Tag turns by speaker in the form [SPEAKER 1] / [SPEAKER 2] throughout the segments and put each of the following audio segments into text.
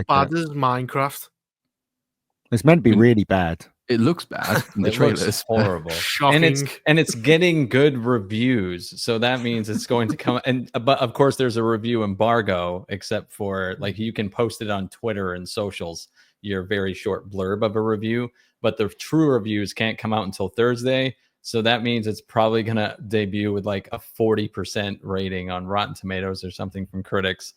[SPEAKER 1] as bad as Minecraft.
[SPEAKER 2] It's meant to be really bad.
[SPEAKER 3] It looks bad in the trailers.
[SPEAKER 4] Looks horrible.
[SPEAKER 1] Shocking.
[SPEAKER 4] And it's getting good reviews, so that means it's going to come. But of course, there's a review embargo, except for like you can post it on Twitter and socials. Your very short blurb of a review, but the true reviews can't come out until Thursday. So that means it's probably gonna debut with like a 40% rating on Rotten Tomatoes or something from critics.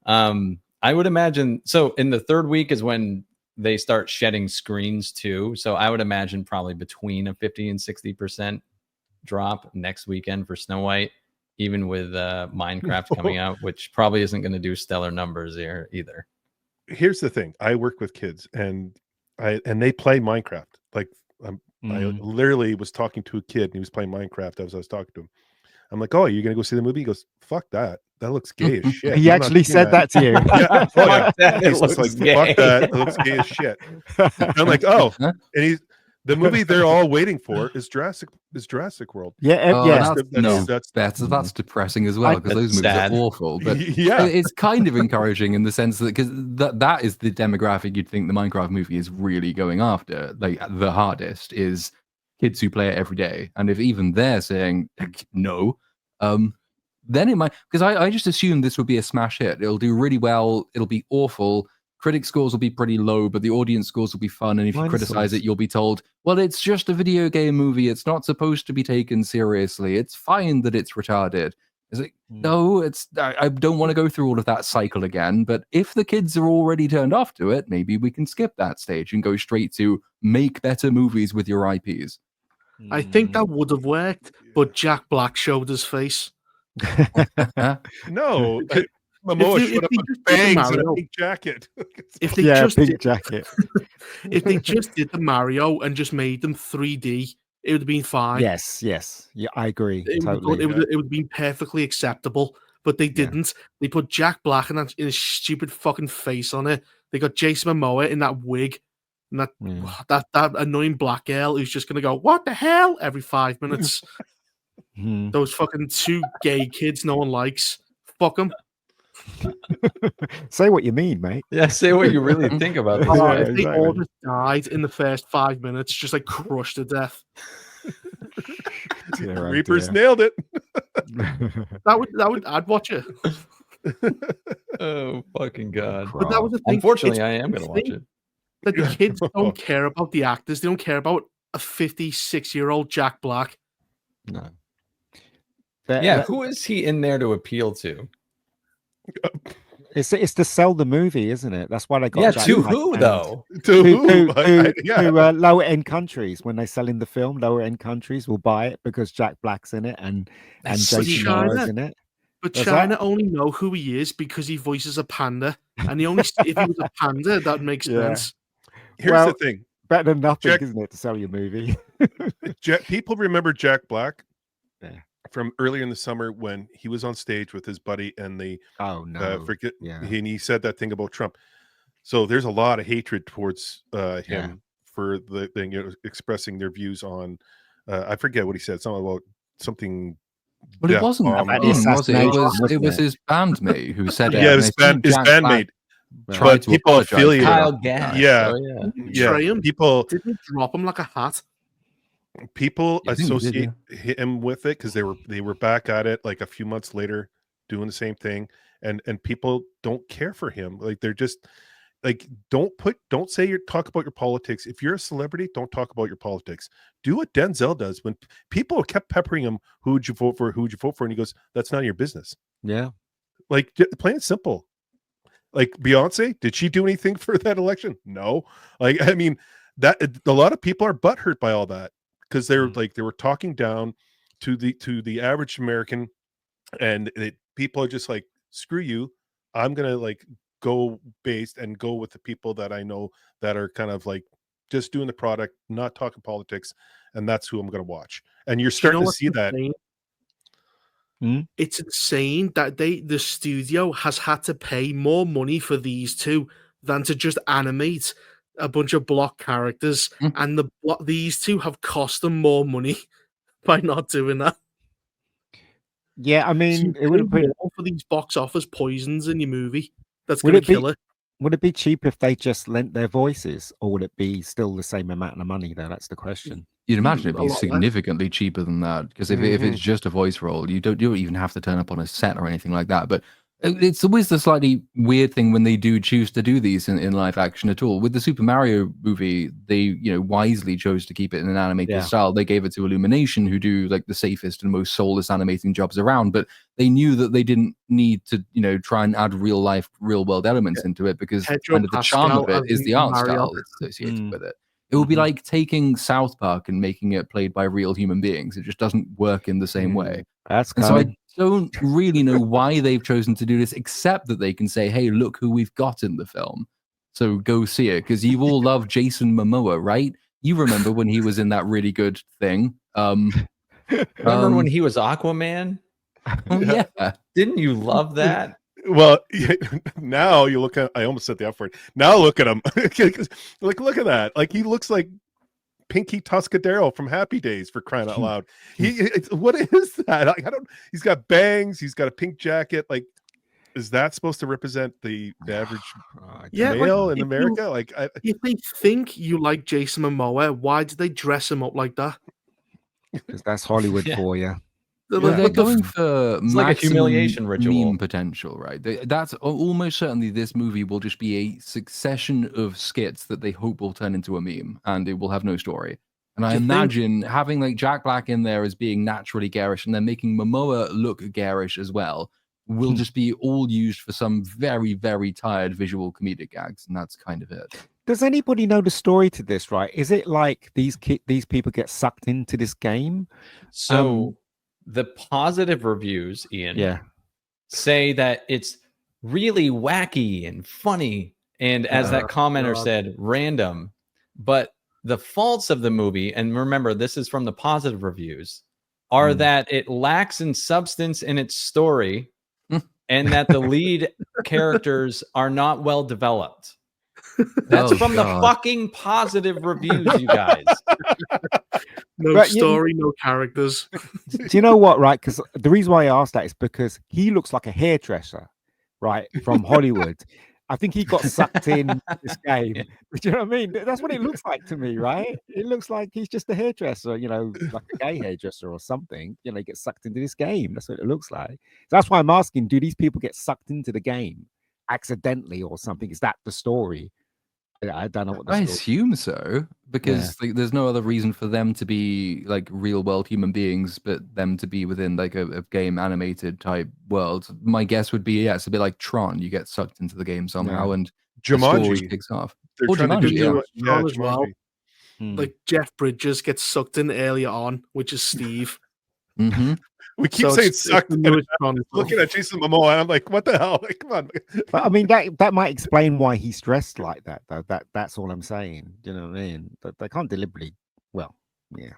[SPEAKER 4] I would imagine. So in the third week is when they start shedding screens too. So I would imagine probably between a 50 and 60% drop next weekend for Snow White, even with Minecraft coming out, which probably isn't going to do stellar numbers here either.
[SPEAKER 5] Here's the thing. I work with kids and they play Minecraft. Like I literally was talking to a kid and he was playing Minecraft as I was talking to him. I'm like, oh, you're going to go see the movie? He goes, fuck that. That looks gay as shit.
[SPEAKER 2] He actually said that to you.
[SPEAKER 5] Yeah. Oh, yeah.
[SPEAKER 4] He's
[SPEAKER 5] like, fuck that. It looks gay as shit. And I'm like, oh. And the movie they're all waiting for is Jurassic World.
[SPEAKER 2] Yeah.
[SPEAKER 3] That's depressing as well, because those movies are awful. But it's kind of encouraging in the sense that because that is the demographic you'd think the Minecraft movie is really going after. Like the hardest is kids who play it every day, and if even they're saying no, then it might, because I just assumed this would be a smash hit. It'll do really well. It'll be awful. Critic scores will be pretty low, but the audience scores will be fun. And if you criticize it, you'll be told, well, it's just a video game movie. It's not supposed to be taken seriously. It's fine that it's retarded. It's like, no, I don't want to go through all of that cycle again. But if the kids are already turned off to it, maybe we can skip that stage and go straight to make better movies with your IPs.
[SPEAKER 1] I think that would have worked, but Jack Black showed his face.
[SPEAKER 5] No. Momoa showed up with bangs and a pink jacket.
[SPEAKER 1] If they if they just did the Mario and just made them 3D, it would have been fine.
[SPEAKER 2] Yes. Yeah, I agree.
[SPEAKER 1] It would have been perfectly acceptable, but they didn't. They put Jack Black in his stupid fucking face on it. They got Jason Momoa in that wig and that annoying black girl who's just gonna go, "What the hell?" every 5 minutes. Those fucking two gay kids no one likes. Fuck them.
[SPEAKER 2] Say what you mean, mate.
[SPEAKER 4] Yeah, say what you really think about this.
[SPEAKER 1] If they all just died in the first 5 minutes, just like crushed to death.
[SPEAKER 5] Reapers nailed it.
[SPEAKER 1] I'd watch it.
[SPEAKER 4] Oh fucking god!
[SPEAKER 1] But that was the thing.
[SPEAKER 4] Unfortunately, I am going to watch it.
[SPEAKER 1] That the kids don't care about the actors. They don't care about a 56-year-old Jack Black.
[SPEAKER 4] No. Yeah, who is he in there to appeal to?
[SPEAKER 2] It's to sell the movie, isn't it? That's why they got.
[SPEAKER 4] Yeah, to who though?
[SPEAKER 2] To lower end countries. When they sell in the film, lower end countries will buy it because Jack Black's in it and Jason Momoa's in it.
[SPEAKER 1] But China only know who he is because he voices a panda, and if he was a panda, that makes sense.
[SPEAKER 5] Here's the thing:
[SPEAKER 2] better than nothing, isn't it, to sell your movie?
[SPEAKER 5] People remember Jack Black. From earlier in the summer when he was on stage with his buddy and and he said that thing about Trump. So there's a lot of hatred towards him for the thing, expressing their views on. I forget what he said. Something about something.
[SPEAKER 3] But it wasn't about him, was it? It was his bandmate who said it.
[SPEAKER 5] Yeah, his bandmate. But people affiliate
[SPEAKER 4] Kyle Gass.
[SPEAKER 5] People
[SPEAKER 1] didn't drop him like a hat.
[SPEAKER 5] People associate him with it because they were back at it like a few months later doing the same thing, and people don't care for him. Like they're just like don't say talk about your politics. If you're a celebrity, don't talk about your politics. Do what Denzel does when people kept peppering him. Who'd you vote for? Who'd you vote for? And he goes, "That's none of your business."
[SPEAKER 2] Yeah,
[SPEAKER 5] like plain and simple. Like Beyonce, did she do anything for that election? No. Like I mean, that a lot of people are butthurt by all that. Because they were talking down to the average American, and people are just like, screw you, I'm gonna like go based and go with the people that I know that are kind of like just doing the product, not talking politics, and that's who I'm gonna watch. And you're starting to see that.
[SPEAKER 1] It's insane that the studio has had to pay more money for these two than to just animate a bunch of block characters, and these two have cost them more money by not doing that.
[SPEAKER 2] Yeah, I mean, it would have been
[SPEAKER 1] for these box office poisons in your movie. That's going to kill it.
[SPEAKER 2] Would it be cheap if they just lent their voices, or would it be still the same amount of money? Though that's the question.
[SPEAKER 3] You'd imagine it'd be significantly cheaper than that, because if it's just a voice role, you don't even have to turn up on a set or anything like that. But it's always the slightly weird thing when they do choose to do these in live action at all. With the Super Mario movie, they wisely chose to keep it in an animated style. They gave it to Illumination, who do like the safest and most soulless animating jobs around. But they knew that they didn't need to try and add real world elements into it, because kind of the charm of it is the art style that's associated with it. It would be like taking South Park and making it played by real human beings. It just doesn't work in the same way.
[SPEAKER 2] That's
[SPEAKER 3] and so I don't really know why they've chosen to do this, except that they can say, hey, look who we've got in the film. So go see it, because you all love Jason Momoa, right? You remember when he was in that really good thing.
[SPEAKER 4] Remember when he was Aquaman?
[SPEAKER 3] Oh, yeah.
[SPEAKER 4] Didn't you love that?
[SPEAKER 5] Well, now you look at, I almost said the F word. Now look at him. Like, look at that. Like, he looks like Pinky Tuscadero from Happy Days, for crying out loud. What is that? Like, he's got bangs. He's got a pink jacket. Like, is that supposed to represent the average male in America?
[SPEAKER 1] If they think you like Jason Momoa, why did they dress him up like that?
[SPEAKER 2] Because that's Hollywood for you.
[SPEAKER 3] They're going for
[SPEAKER 4] like a humiliation ritual
[SPEAKER 3] meme potential, right? That's almost certainly this movie will just be a succession of skits that they hope will turn into a meme, and it will have no story. And I imagine having like Jack Black in there as being naturally garish, and then making Momoa look garish as well, will just be all used for some very, very tired visual comedic gags, and that's kind of it.
[SPEAKER 2] Does anybody know the story to this? Right? Is it like these people get sucked into this game?
[SPEAKER 4] So. The positive reviews, Ian, say that it's really wacky and funny, and as that commenter said, random. But the faults of the movie, and remember, this is from the positive reviews, are that it lacks in substance in its story, and that the lead characters are not well developed. That's from the fucking positive reviews, you guys.
[SPEAKER 1] No story, no characters.
[SPEAKER 2] Do you know what, right? Because the reason why I asked that is because he looks like a hairdresser, right, from Hollywood. I think he got sucked in this game. Do you know what I mean? That's what it looks like to me, right? It looks like he's just a hairdresser, like a gay hairdresser or something. He gets sucked into this game. That's what it looks like. So that's why I'm asking, do these people get sucked into the game accidentally or something? Is that the story? I don't know what
[SPEAKER 3] I assume so, because there's no other reason for them to be like real world human beings, but them to be within like a game animated type world. My guess would be, it's a bit like Tron. You get sucked into the game somehow, and the story kicks off.
[SPEAKER 5] They're trying to do
[SPEAKER 1] Tron as well. Like Jeff Bridges gets sucked in earlier on, which is Steve.
[SPEAKER 5] We keep saying sucked. Looking at Jason Momoa, and I'm like, what the hell? Like, come on.
[SPEAKER 2] But I mean, that might explain why he's dressed like that, though. That's all I'm saying. Do you know what I mean? They can't deliberately. Well, yeah,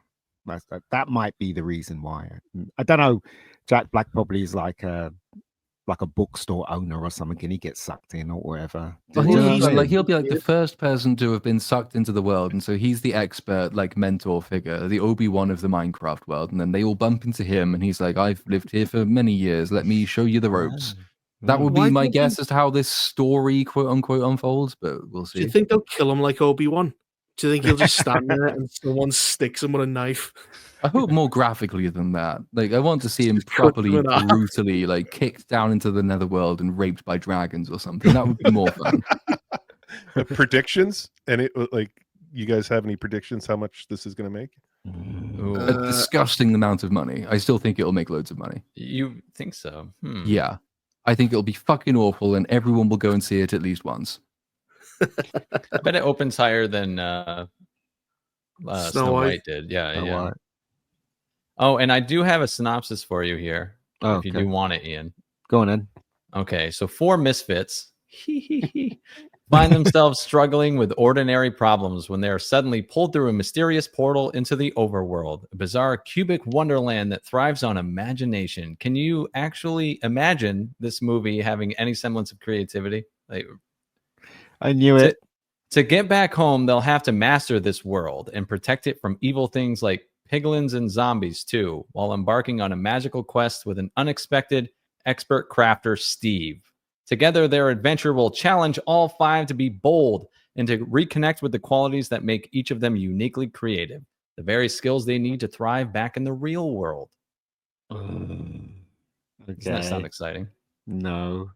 [SPEAKER 2] that might be the reason why. I don't know. Jack Black probably is like a bookstore owner or something, and he gets sucked in or whatever.
[SPEAKER 3] Well, he'll be like the first person to have been sucked into the world, and so he's the expert, like mentor figure, the Obi-Wan of the Minecraft world, and then they all bump into him, and he's like, I've lived here for many years, let me show you the ropes. That would be my guess as to how this story, quote unquote, unfolds, but we'll see.
[SPEAKER 1] Do you think they'll kill him like Obi-Wan? Do you think he'll just stand there and someone sticks him with a knife?
[SPEAKER 3] I hope more graphically than that. Like, I want to see him properly, brutally, like, kicked down into the netherworld and raped by dragons or something. That would be more fun.
[SPEAKER 5] Predictions? And you guys have any predictions how much this is going to make?
[SPEAKER 3] A disgusting amount of money. I still think it'll make loads of money.
[SPEAKER 4] You think so?
[SPEAKER 3] Yeah. I think it'll be fucking awful, and everyone will go and see it at least once.
[SPEAKER 4] I bet it opens higher than Snow White did. Yeah.
[SPEAKER 2] White.
[SPEAKER 4] Oh, and I do have a synopsis for you here. If you do want it, Ian.
[SPEAKER 2] Go on in.
[SPEAKER 4] Okay, so 4 misfits find themselves struggling with ordinary problems when they are suddenly pulled through a mysterious portal into the overworld, a bizarre cubic wonderland that thrives on imagination. Can you actually imagine this movie having any semblance of creativity?
[SPEAKER 2] I knew it.
[SPEAKER 4] To get back home, they'll have to master this world and protect it from evil things like piglins and zombies too, while embarking on a magical quest with an unexpected expert crafter, Steve. Together, their adventure will challenge all 5 to be bold and to reconnect with the qualities that make each of them uniquely creative, the very skills they need to thrive back in the real world.
[SPEAKER 2] Okay.
[SPEAKER 4] Doesn't that sound exciting?
[SPEAKER 2] No.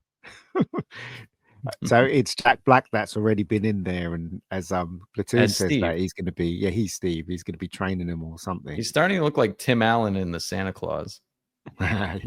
[SPEAKER 2] So it's Jack Black that's already been in there, and as Platoon
[SPEAKER 4] As
[SPEAKER 2] says
[SPEAKER 4] Steve.
[SPEAKER 2] that he's going to be, he's Steve. He's going to be training him or something.
[SPEAKER 4] He's starting to look like Tim Allen in the Santa Claus.
[SPEAKER 2] Yeah.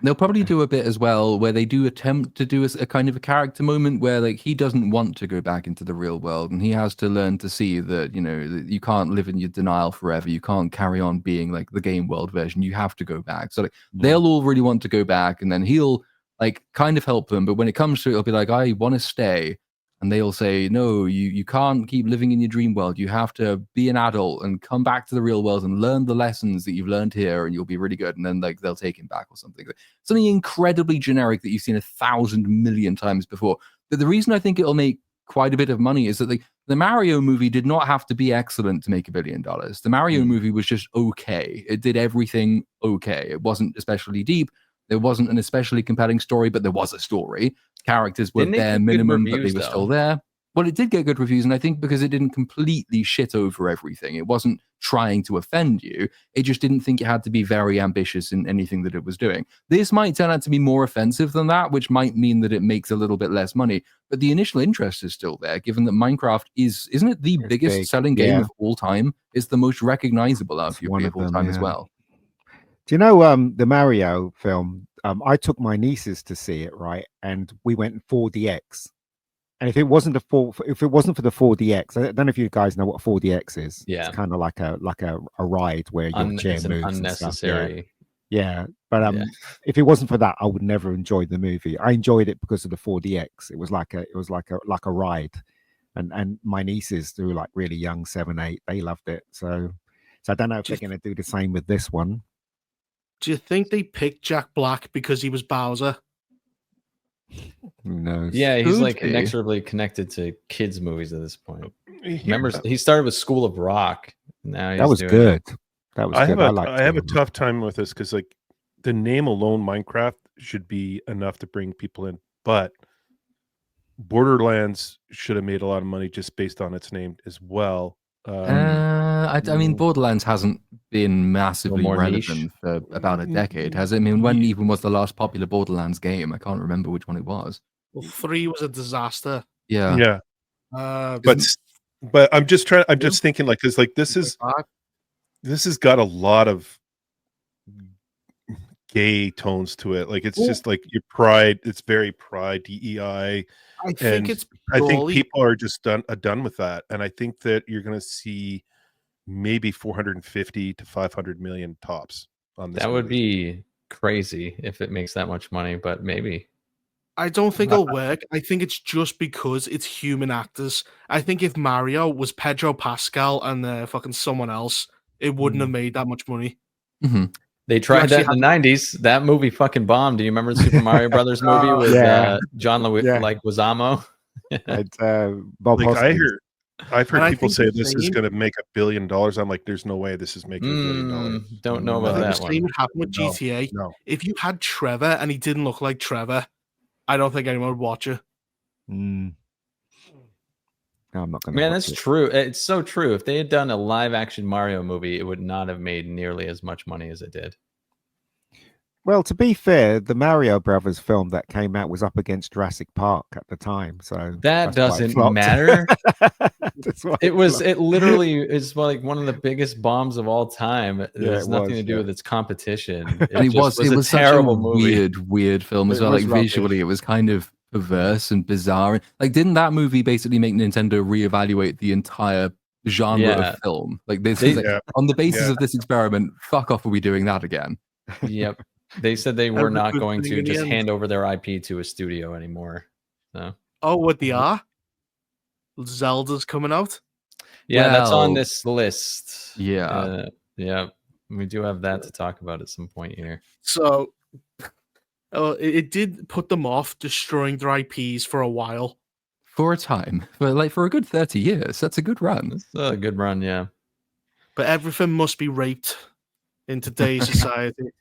[SPEAKER 3] They'll probably do a bit as well where they do attempt to do a kind of a character moment where like he doesn't want to go back into the real world and he has to learn to see that, you know, that you can't live in your denial forever. You can't carry on being like the game world version. You have to go back. So like, they'll all really want to go back, and then he'll like kind of help them. But when it comes to it, it'll be like, I want to stay. And they'll say, no, you can't keep living in your dream world. You have to be an adult and come back to the real world and learn the lessons that you've learned here, and you'll be really good. And then like they'll take him back or something. Something incredibly generic that you've seen 1,000 million times before. But the reason I think it'll make quite a bit of money is that the Mario movie did not have to be excellent to make $1 billion. The Mario movie was just okay. It did everything okay. It wasn't especially deep. There wasn't an especially compelling story, but there was a story. Characters were bare minimum, but they were still there. Well, it did get good reviews, and I think because it didn't completely shit over everything. It wasn't trying to offend you. It just didn't think it had to be very ambitious in anything that it was doing. This might turn out to be more offensive than that, which might mean that it makes a little bit less money. But the initial interest is still there, given that Minecraft isn't it the biggest selling game of all time? It's the most recognizable RPG of all time as well.
[SPEAKER 2] Do you know the Mario film? I took my nieces to see it, right? And we went in 4DX. And if it wasn't for the 4DX, I don't know if you guys know what 4DX is.
[SPEAKER 4] Yeah,
[SPEAKER 2] it's kind of like a ride where your chair moves.
[SPEAKER 4] Unnecessary.
[SPEAKER 2] Yeah. But if it wasn't for that, I would never enjoy the movie. I enjoyed it because of the 4DX. It was like a ride, and my nieces, who were like really young, 7, 8, they loved it. So I don't know if they're going to do the same with this one.
[SPEAKER 1] Do you think they picked Jack Black because he was Bowser?
[SPEAKER 2] Who knows?
[SPEAKER 4] Yeah, he's like inexorably connected to kids' movies at this point. Remember, he started with School of Rock. Now
[SPEAKER 2] that was good. That was good.
[SPEAKER 5] I have a tough time with this because like the name alone, Minecraft, should be enough to bring people in, but Borderlands should have made a lot of money just based on its name as well.
[SPEAKER 3] I mean, Borderlands hasn't been massively relevant for about a decade, has it? I mean, when even was the last popular Borderlands game? I can't remember which one it was.
[SPEAKER 1] Well, 3 was a disaster.
[SPEAKER 3] Yeah.
[SPEAKER 5] But I'm just thinking like, because like this has got a lot of gay tones to it. Like it's just like your pride. It's very pride, DEI. I think people are just done with that, and I think that you're going to see maybe 450 to 500 million tops on this.
[SPEAKER 4] That would be crazy if it makes that much money, but maybe.
[SPEAKER 1] I don't think it'll work. I think it's just because it's human actors. I think if Mario was Pedro Pascal and fucking someone else, it wouldn't have made that much money.
[SPEAKER 3] Mm-hmm.
[SPEAKER 4] They tried that in the 90s. That movie fucking bombed. Do you remember the Super Mario Brothers movie with John Leguizamo?
[SPEAKER 2] Bob
[SPEAKER 5] like I've heard people say this is going to make $1 billion. I'm like, there's no way this is making $1 billion.
[SPEAKER 4] Don't know about that one.
[SPEAKER 1] The same would happen with GTA.
[SPEAKER 5] No.
[SPEAKER 1] If you had Trevor and he didn't look like Trevor, I don't think anyone would watch it.
[SPEAKER 2] No, I'm not going to.
[SPEAKER 4] Man, that's true. It's so true. If they had done a live action Mario movie, it would not have made nearly as much money as it did.
[SPEAKER 2] Well, to be fair, the Mario Brothers film that came out was up against Jurassic Park at the time, so
[SPEAKER 4] that doesn't matter. It literally is like one of the biggest bombs of all time. It has nothing to do with its competition.
[SPEAKER 3] It was a terrible movie. Weird film as well. Like visually, it was kind of perverse and bizarre. Like, didn't that movie basically make Nintendo reevaluate the entire genre of film? Like, this is like, on the basis of this experiment, fuck off, are we doing that again?
[SPEAKER 4] Yep. They said they were not going to just hand over their IP to a studio anymore. So.
[SPEAKER 1] Oh, what they are? Zelda's coming out?
[SPEAKER 4] Yeah, that's on this list.
[SPEAKER 3] Yeah.
[SPEAKER 4] Yeah. We do have that to talk about at some point here.
[SPEAKER 1] So it did put them off destroying their IPs for a while.
[SPEAKER 3] For a time. For a good 30 years. That's a good run.
[SPEAKER 4] That's a good run, yeah.
[SPEAKER 1] But everything must be raped in today's society.